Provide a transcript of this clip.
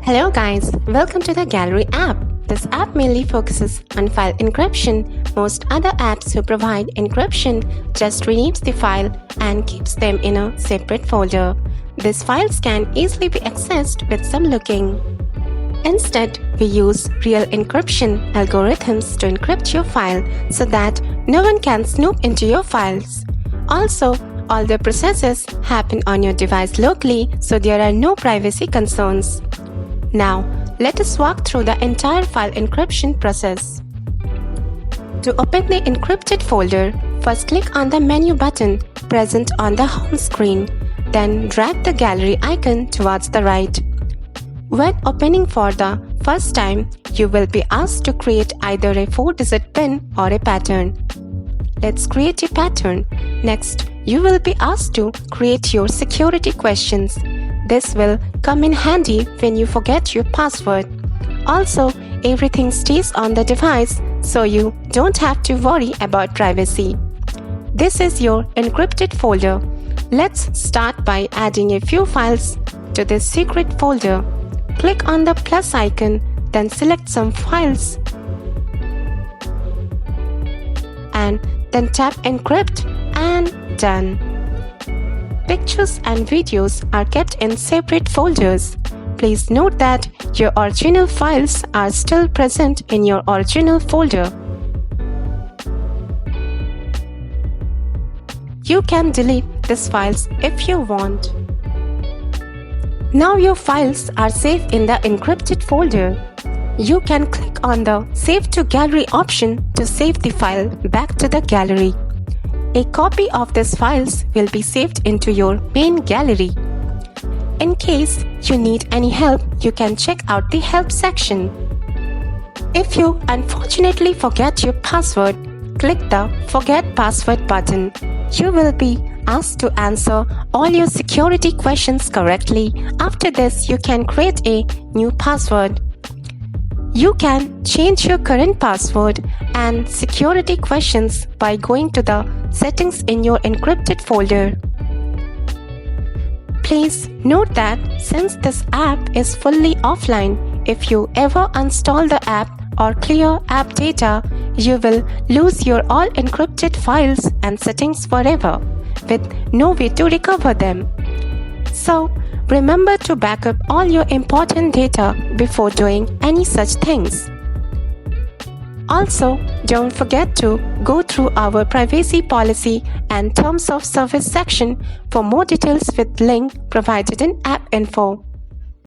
Hello guys, welcome to the Gallery app. This app mainly focuses on file encryption. Most other apps who provide encryption just renames the file and keeps them in a separate folder. These files can easily be accessed with some looking. Instead, we use real encryption algorithms to encrypt your file so that no one can snoop into your files. Also, all the processes happen on your device locally, so there are no privacy concerns. Now, let us walk through the entire file encryption process. To open the encrypted folder, first click on the menu button present on the home screen. Then drag the gallery icon towards the right. When opening for the first time, you will be asked to create either a 4-digit PIN or a pattern. Let's create a pattern. Next, you will be asked to create your security questions. This will come in handy when you forget your password. Also, everything stays on the device, so you don't have to worry about privacy. This is your encrypted folder. Let's start by adding a few files to this secret folder. Click on the plus icon, then select some files, and then tap Encrypt, and done. Pictures and videos are kept in separate folders. Please note that your original files are still present in your original folder. You can delete these files if you want. Now your files are safe in the encrypted folder. You can click on the Save to Gallery option to save the file back to the gallery. A copy of these files will be saved into your main gallery. In case you need any help, you can check out the help section. If you unfortunately forget your password, click the Forget Password button. You will be asked to answer all your security questions correctly. After this, you can create a new password. You can change your current password and security questions by going to the settings in your encrypted folder. Please note that since this app is fully offline, if you ever install the app or clear app data, you will lose your all encrypted files and settings forever, with no way to recover them. So, remember to back up all your important data before doing any such things. Also, don't forget to go through our privacy policy and terms of service section for more details with link provided in app info.